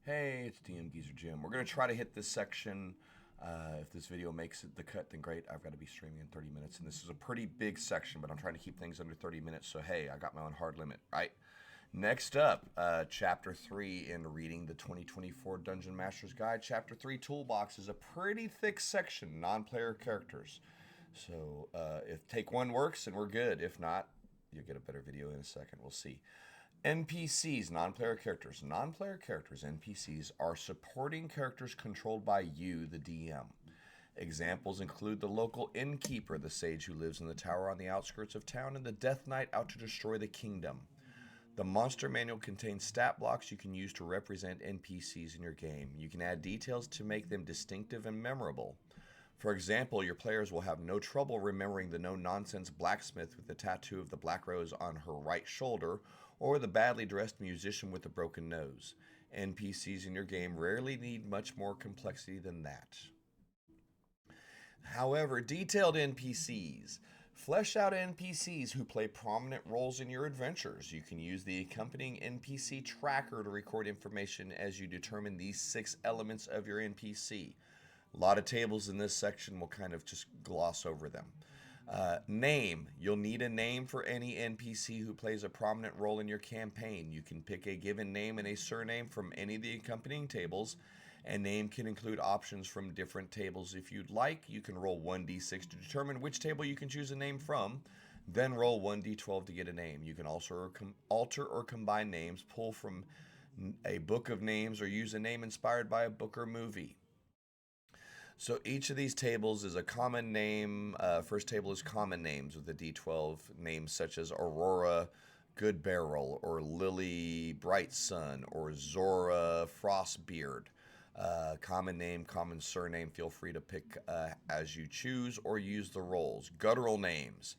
Hey, it's DMG's or Jim. We're going to try to hit this section. If this video makes it the cut, then great. I've got to be streaming in 30 minutes, and this is a pretty big section, but I'm trying to keep things under 30 minutes, so hey, I got my own hard limit, right? Next up, Chapter 3 in Reading the 2024 Dungeon Master's Guide. Chapter 3 Toolbox is a pretty thick section, non-player characters. So if take one works, and we're good. If not, you'll get a better video in a second. We'll see. NPCs, non-player characters. Non-player characters, NPCs, are supporting characters controlled by you, the DM. Examples include the local innkeeper, the sage who lives in the tower on the outskirts of town, and the Death Knight out to destroy the kingdom. The monster manual contains stat blocks you can use to represent NPCs in your game. You can add details to make them distinctive and memorable. For example, your players will have no trouble remembering the no-nonsense blacksmith with the tattoo of the black rose on her right shoulder, or the badly dressed musician with a broken nose. NPCs in your game rarely need much more complexity than that. However, detailed NPCs. Flesh out NPCs who play prominent roles in your adventures. You can use the accompanying NPC tracker to record information as you determine these 6 elements of your NPC. A lot of tables in this section, will kind of just gloss over them. Name. You'll need a name for any NPC who plays a prominent role in your campaign. You can pick a given name and a surname from any of the accompanying tables. A name can include options from different tables. If you'd like, you can roll 1d6 to determine which table you can choose a name from, then roll 1d12 to get a name. You can also alter or combine names, pull from a book of names, or use a name inspired by a book or movie. So each of these tables is a common name. First table is common names with a D12, names such as Aurora Good Barrel, or Lily Bright Sun, or Zora Frostbeard. Common name, common surname. Feel free to pick as you choose or use the rolls. Guttural names.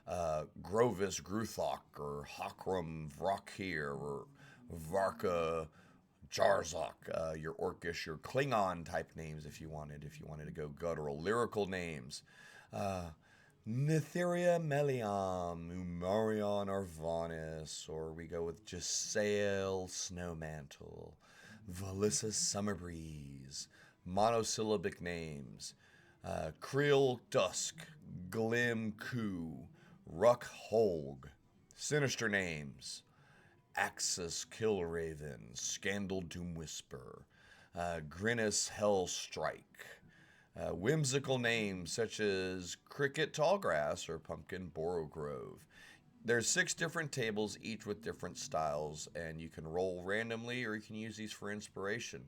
Grovis Gruthok, or Hakram Vrakir, or Varka Jarzok, your Orcish, your Klingon type names if you wanted to go guttural. Lyrical names. Netheria Meliam, Umarion Arvanis, or we go with Jasael Snowmantle, Valissa Summerbreeze. Monosyllabic names. Creel Dusk, Glim Ku, Ruck Holg. Sinister names. Axis Killraven, Scandal Doom Whisper, Grinnis Hellstrike. Whimsical names such as Cricket Tallgrass or Pumpkin Borogrove. There's 6 different tables, each with different styles, and you can roll randomly or you can use these for inspiration.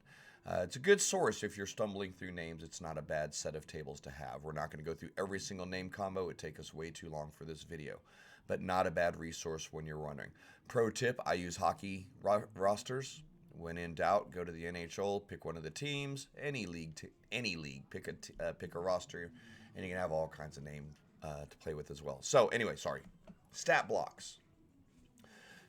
It's a good source if you're stumbling through names. It's not a bad set of tables to have. We're not going to go through every single name combo. It would take us way too long for this video, but not a bad resource when you're running. Pro tip, I use hockey rosters. When in doubt, go to the NHL, pick one of the teams, any league, pick a roster, and you can have all kinds of names to play with as well. So anyway, sorry. Stat blocks.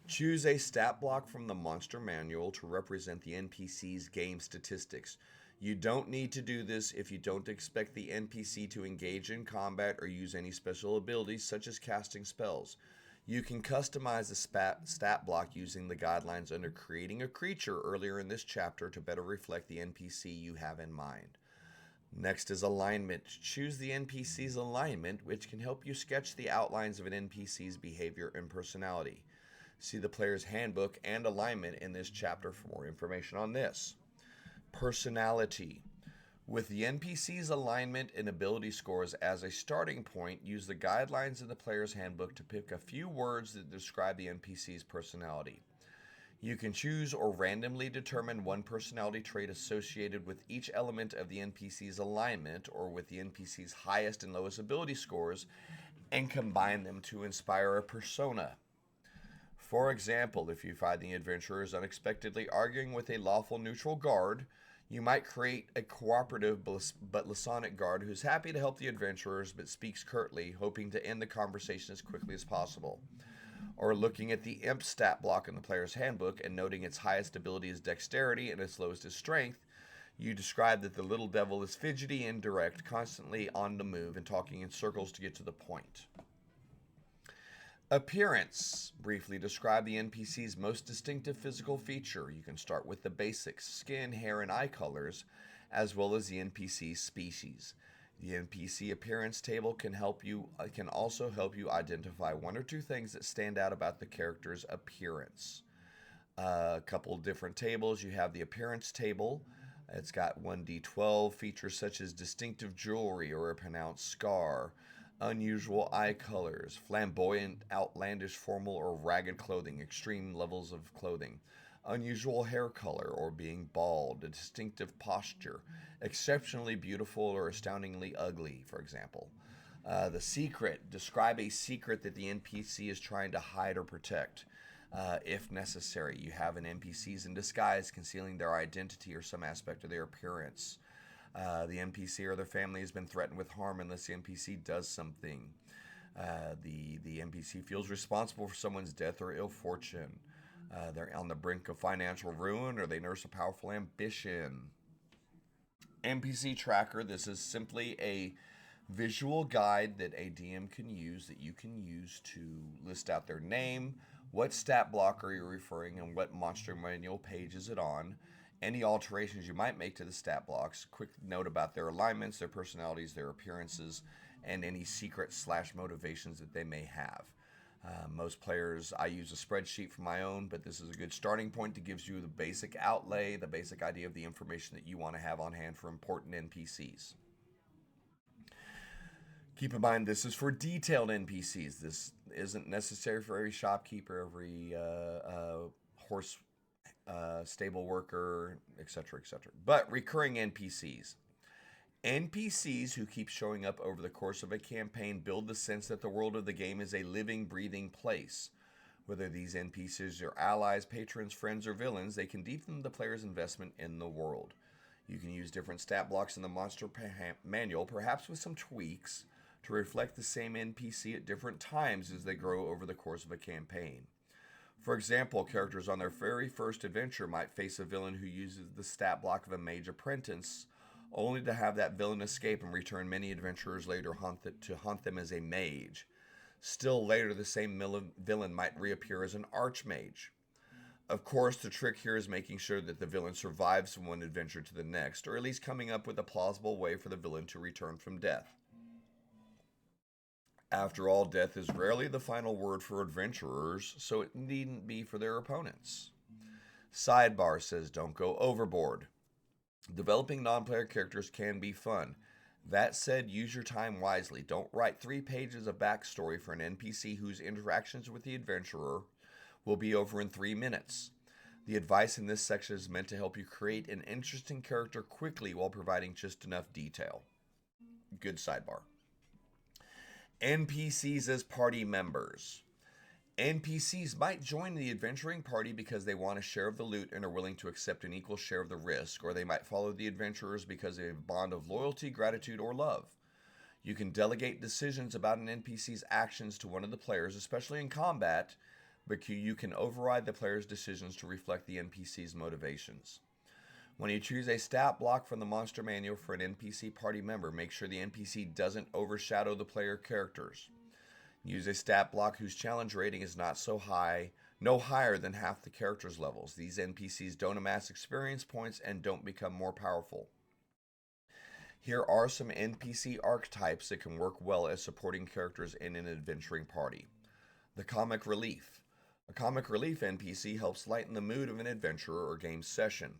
Choose a stat block from the monster manual to represent the NPC's game statistics. You don't need to do this if you don't expect the NPC to engage in combat or use any special abilities such as casting spells. You can customize the stat block using the guidelines under creating a creature earlier in this chapter to better reflect the NPC you have in mind. Next is alignment. Choose the NPC's alignment, which can help you sketch the outlines of an NPC's behavior and personality. See the player's handbook and alignment in this chapter for more information on this. Personality. With the NPC's alignment and ability scores as a starting point, use the guidelines in the player's handbook to pick a few words that describe the NPC's personality. You can choose or randomly determine one personality trait associated with each element of the NPC's alignment or with the NPC's highest and lowest ability scores and combine them to inspire a persona. For example, if you find the adventurer is unexpectedly arguing with a lawful neutral guard, you might create a cooperative but laconic guard who's happy to help the adventurers but speaks curtly, hoping to end the conversation as quickly as possible. Or looking at the imp stat block in the player's handbook and noting its highest ability is dexterity and its lowest is strength, you describe that the little devil is fidgety and direct, constantly on the move and talking in circles to get to the point. Appearance. Briefly describe the NPC's most distinctive physical feature. You can start with the basics: skin, hair, and eye colors, as well as the NPC's species. The NPC appearance table can also help you identify one or two things that stand out about the character's appearance. A couple different tables. You have the appearance table. It's got 1d12 features such as distinctive jewelry or a pronounced scar, unusual eye colors, flamboyant, outlandish, formal, or ragged clothing, extreme levels of clothing, unusual hair color or being bald, a distinctive posture, exceptionally beautiful or astoundingly ugly, for example. The secret. Describe a secret that the NPC is trying to hide or protect. If necessary, you have an NPCs in disguise concealing their identity or some aspect of their appearance. The NPC or their family has been threatened with harm unless the NPC does something. The NPC feels responsible for someone's death or ill fortune. They're on the brink of financial ruin, or they nurse a powerful ambition. NPC tracker. This is simply a visual guide that a DM can use, that you can use to list out their name, what stat block are you referring, and what monster manual page is it on, any alterations you might make to the stat blocks, quick note about their alignments, their personalities, their appearances, and any secret/motivations that they may have. Most players, I use a spreadsheet for my own, but this is a good starting point that gives you the basic outlay, the basic idea of the information that you want to have on hand for important NPCs. Keep in mind, this is for detailed NPCs. This isn't necessary for every shopkeeper, every horse stable worker, etc., etc. But recurring NPCs. NPCs who keep showing up over the course of a campaign build the sense that the world of the game is a living, breathing place. Whether these NPCs are allies, patrons, friends, or villains, they can deepen the player's investment in the world. You can use different stat blocks in the monster manual, perhaps with some tweaks, to reflect the same NPC at different times as they grow over the course of a campaign. For example, characters on their very first adventure might face a villain who uses the stat block of a mage apprentice, only to have that villain escape and return many adventurers later to haunt them as a mage. Still later, the same villain might reappear as an archmage. Of course, the trick here is making sure that the villain survives from one adventure to the next, or at least coming up with a plausible way for the villain to return from death. After all, death is rarely the final word for adventurers, so it needn't be for their opponents. Sidebar says don't go overboard. Developing non-player characters can be fun. That said, use your time wisely. Don't write 3 pages of backstory for an NPC whose interactions with the adventurer will be over in 3 minutes. The advice in this section is meant to help you create an interesting character quickly while providing just enough detail. Good sidebar. NPCs as party members. NPCs might join the adventuring party because they want a share of the loot and are willing to accept an equal share of the risk, or they might follow the adventurers because they have a bond of loyalty, gratitude, or love. You can delegate decisions about an NPC's actions to one of the players, especially in combat, but you can override the player's decisions to reflect the NPC's motivations. When you choose a stat block from the monster manual for an NPC party member, make sure the NPC doesn't overshadow the player characters. Use a stat block whose challenge rating is no higher than half the character's levels. These NPCs don't amass experience points and don't become more powerful. Here are some NPC archetypes that can work well as supporting characters in an adventuring party. The comic relief. A comic relief NPC helps lighten the mood of an adventurer or game session.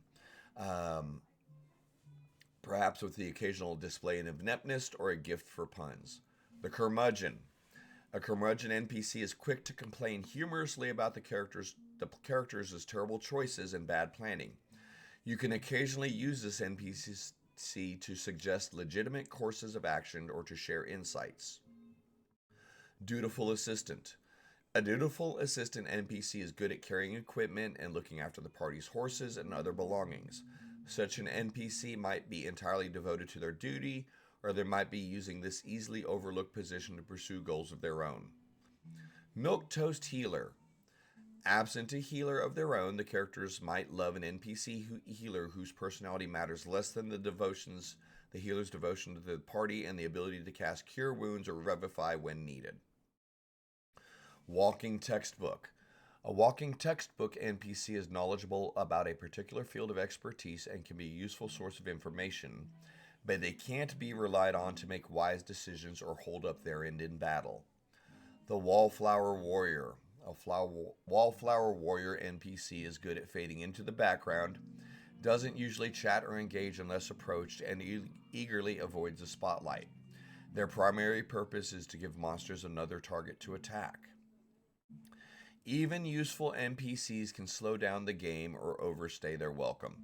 Perhaps with the occasional display of ineptness or a gift for puns. The curmudgeon. A curmudgeon NPC is quick to complain humorously about the characters' terrible choices and bad planning. You can occasionally use this NPC to suggest legitimate courses of action or to share insights. Dutiful assistant. A dutiful assistant NPC is good at carrying equipment and looking after the party's horses and other belongings. Such an NPC might be entirely devoted to their duty, or they might be using this easily overlooked position to pursue goals of their own. Milquetoast healer. Absent a healer of their own, the characters might love an NPC healer whose personality matters less than the healer's devotion to the party and the ability to cast cure wounds or revivify when needed. Walking textbook. A walking textbook NPC is knowledgeable about a particular field of expertise and can be a useful source of information, but they can't be relied on to make wise decisions or hold up their end in battle. The Wallflower Warrior. Wallflower Warrior NPC is good at fading into the background, doesn't usually chat or engage unless approached, and eagerly avoids the spotlight. Their primary purpose is to give monsters another target to attack. Even useful NPCs can slow down the game or overstay their welcome.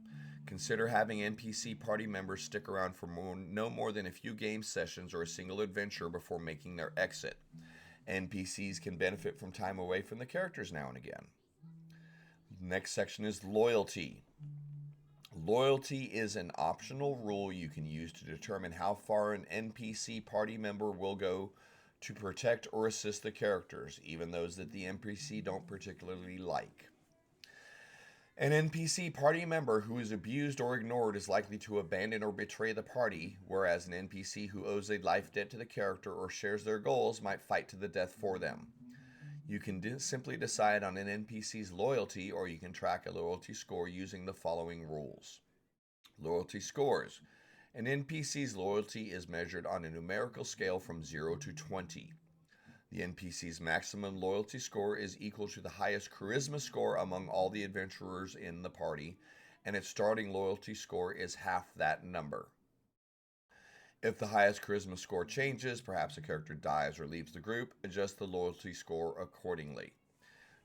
Consider having NPC party members stick around for no more than a few game sessions or a single adventure before making their exit. NPCs can benefit from time away from the characters now and again. Next section is loyalty. Loyalty is an optional rule you can use to determine how far an NPC party member will go to protect or assist the characters, even those that the NPC don't particularly like. An NPC party member who is abused or ignored is likely to abandon or betray the party, whereas an NPC who owes a life debt to the character or shares their goals might fight to the death for them. You can simply decide on an NPC's loyalty, or you can track a loyalty score using the following rules. Loyalty scores. An NPC's loyalty is measured on a numerical scale from 0 to 20. The NPC's maximum loyalty score is equal to the highest charisma score among all the adventurers in the party, and its starting loyalty score is half that number. If the highest charisma score changes, perhaps a character dies or leaves the group, adjust the loyalty score accordingly.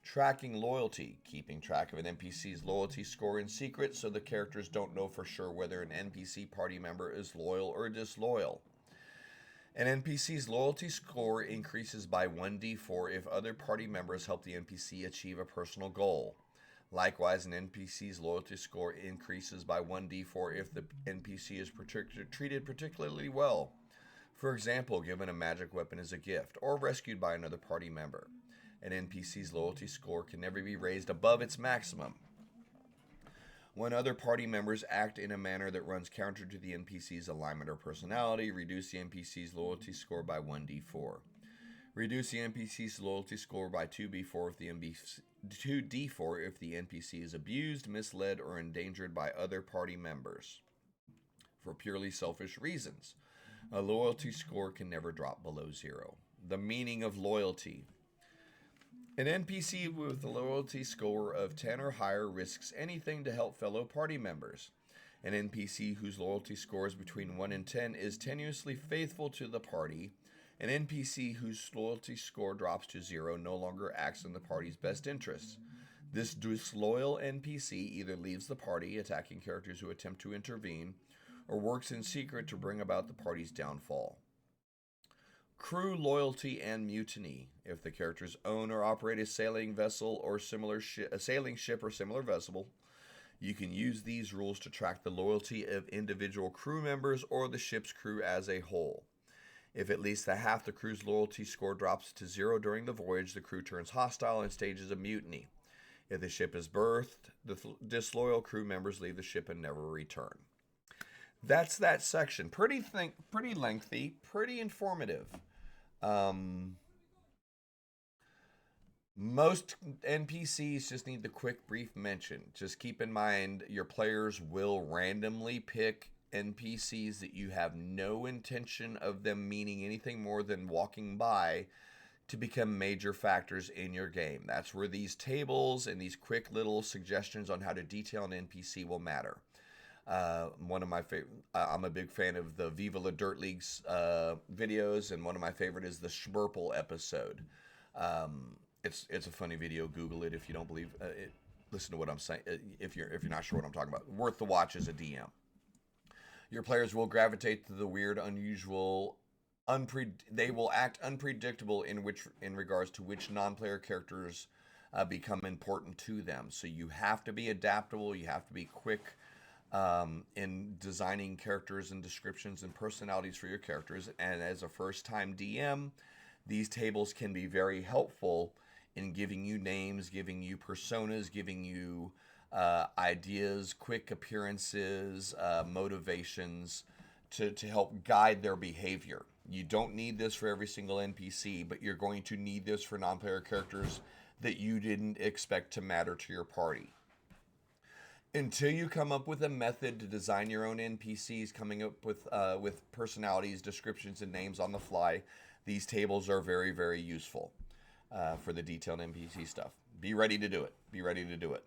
Tracking loyalty, keeping track of an NPC's loyalty score in secret so the characters don't know for sure whether an NPC party member is loyal or disloyal. An NPC's loyalty score increases by 1d4 if other party members help the NPC achieve a personal goal. Likewise, an NPC's loyalty score increases by 1d4 if the NPC is treated particularly well. For example, given a magic weapon as a gift, or rescued by another party member. An NPC's loyalty score can never be raised above its maximum. When other party members act in a manner that runs counter to the NPC's alignment or personality, reduce the NPC's loyalty score by 1d4. Reduce the NPC's loyalty score by 2d4 if the NPC is abused, misled, or endangered by other party members. For purely selfish reasons, a loyalty score can never drop below 0. The meaning of loyalty. An NPC with a loyalty score of 10 or higher risks anything to help fellow party members. An NPC whose loyalty score is between 1 and 10 is tenuously faithful to the party. An NPC whose loyalty score drops to 0 no longer acts in the party's best interests. This disloyal NPC either leaves the party, attacking characters who attempt to intervene, or works in secret to bring about the party's downfall. Crew loyalty and mutiny. If the characters own or operate a sailing vessel or a sailing ship or similar vessel, you can use these rules to track the loyalty of individual crew members or the ship's crew as a whole. If at least half the crew's loyalty score drops to 0 during the voyage, the crew turns hostile and stages a mutiny. If the ship is berthed, the disloyal crew members leave the ship and never return. That's that section. Pretty lengthy, pretty informative. Most NPCs just need the quick brief mention. Just keep in mind your players will randomly pick NPCs that you have no intention of them meaning anything more than walking by to become major factors in your game. That's where these tables and these quick little suggestions on how to detail an NPC will matter. One of my favorite, I'm a big fan of the Viva La Dirt League's videos, and one of my favorite is the Schmurple episode. It's a funny video. Google it if you don't believe it. Listen to what I'm saying. If you're not sure what I'm talking about, worth the watch as a DM. Your players will gravitate to the weird, unusual, they will act unpredictable in regards to which non-player characters become important to them. So you have to be adaptable. You have to be quick in designing characters and descriptions and personalities for your characters. And as a first-time DM, these tables can be very helpful in giving you names, giving you personas, giving you ideas, quick appearances, motivations to help guide their behavior. You don't need this for every single NPC, but you're going to need this for non-player characters that you didn't expect to matter to your party. Until you come up with a method to design your own NPCs, coming up with personalities, descriptions, and names on the fly, these tables are very, very useful for the detailed NPC stuff. Be ready to do it. Be ready to do it.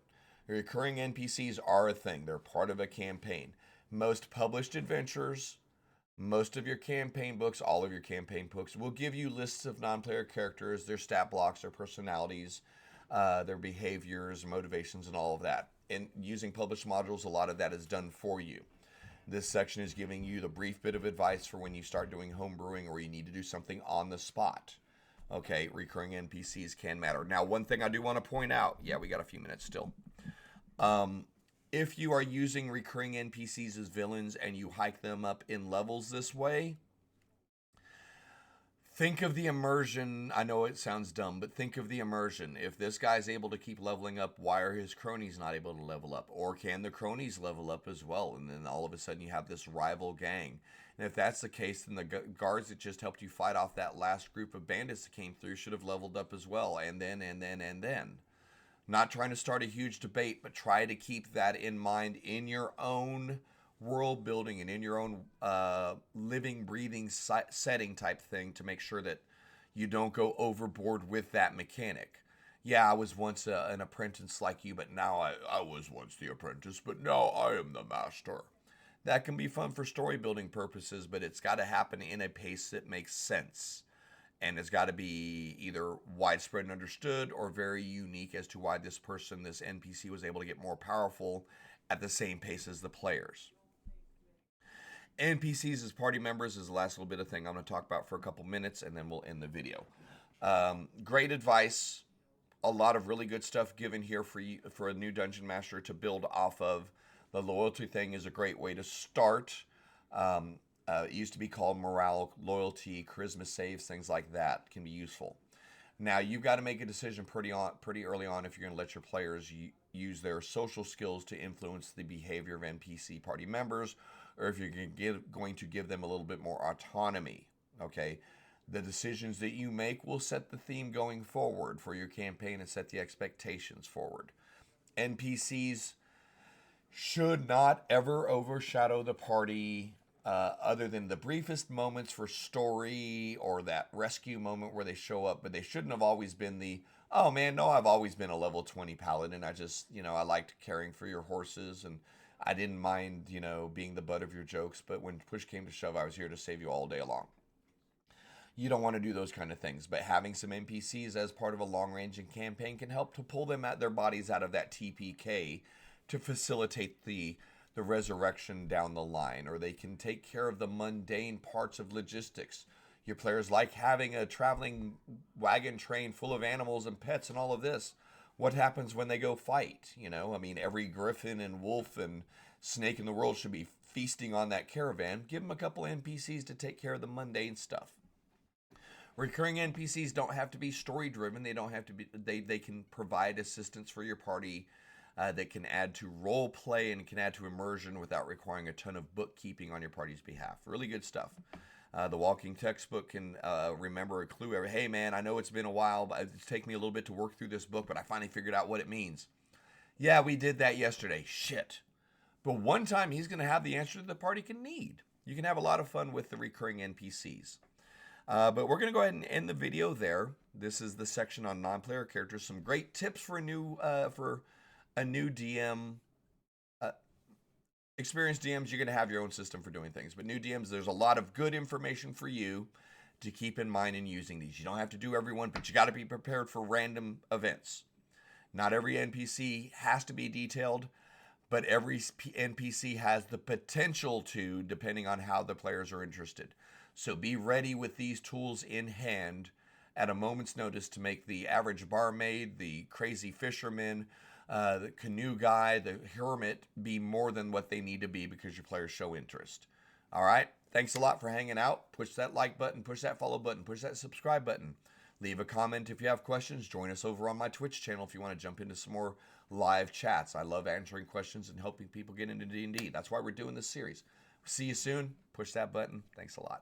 Recurring NPCs are a thing. They're part of a campaign. Most published adventures, most of your campaign books, all of your campaign books will give you lists of non-player characters, their stat blocks, their personalities, their behaviors, motivations, and all of that. And using published modules, a lot of that is done for you. This section is giving you the brief bit of advice for when you start doing home brewing or you need to do something on the spot. Okay, recurring NPCs can matter. Now, one thing I do want to point out, yeah, we got a few minutes still. If you are using recurring NPCs as villains and you hike them up in levels this way, think of the immersion. I know it sounds dumb, but think of the immersion. If this guy's able to keep leveling up, why are his cronies not able to level up? Or can the cronies level up as well? And then all of a sudden you have this rival gang. And if that's the case, then the guards that just helped you fight off that last group of bandits that came through should have leveled up as well. And then. Not trying to start a huge debate, but try to keep that in mind in your own world building and in your own living, breathing setting type thing to make sure that you don't go overboard with that mechanic. Yeah, I was once an apprentice like you, but now I was once the apprentice, but now I am the master. That can be fun for story building purposes, but it's got to happen in a pace that makes sense. And it's got to be either widespread and understood or very unique as to why this person, this NPC, was able to get more powerful at the same pace as the players. NPCs as party members is the last little bit of thing I'm going to talk about for a couple minutes, and then we'll end the video. Great advice. A lot of really good stuff given here for you, for a new Dungeon Master to build off of. The loyalty thing is a great way to start. It used to be called morale, loyalty, charisma saves, things like that can be useful. Now, you've got to make a decision pretty early on if you're going to let your players use their social skills to influence the behavior of NPC party members, or if you're going to give them a little bit more autonomy. Okay, the decisions that you make will set the theme going forward for your campaign and set the expectations forward. NPCs should not ever overshadow the party. Other than the briefest moments for story or that rescue moment where they show up, but they shouldn't have always been the, oh man, no, I've always been a level 20 paladin. I just, I liked caring for your horses and I didn't mind, being the butt of your jokes, but when push came to shove, I was here to save you all day long. You don't want to do those kind of things, but having some NPCs as part of a long-ranging campaign can help to pull them their bodies out of that TPK to facilitate the resurrection down the line, or they can take care of the mundane parts of logistics. Your players like having a traveling wagon train full of animals and pets and all of this. What happens when they go fight? Every griffin and wolf and snake in the world should be feasting on that caravan. Give them a couple NPCs to take care of the mundane stuff. Recurring NPCs don't have to be story driven. They don't have to be. They can provide assistance for your party. That can add to role play and can add to immersion without requiring a ton of bookkeeping on your party's behalf. Really good stuff. The walking textbook can remember a clue. Hey man, I know it's been a while, but it's taken me a little bit to work through this book, but I finally figured out what it means. Yeah, we did that yesterday. Shit. But one time he's going to have the answer that the party can need. You can have a lot of fun with the recurring NPCs. But we're going to go ahead and end the video there. This is the section on non-player characters. Some great tips for a new DM. Experienced DMs, you're going to have your own system for doing things. But new DMs, there's a lot of good information for you to keep in mind in using these. You don't have to do every one, but you got to be prepared for random events. Not every NPC has to be detailed, but every NPC has the potential to, depending on how the players are interested. So be ready with these tools in hand at a moment's notice to make the average barmaid, the crazy fisherman, the canoe guy, the hermit be more than what they need to be because your players show interest. All right. Thanks a lot for hanging out. Push that like button, push that follow button, push that subscribe button. Leave a comment if you have questions. Join us over on my Twitch channel if you want to jump into some more live chats. I love answering questions and helping people get into D&D. That's why we're doing this series. See you soon. Push that button. Thanks a lot.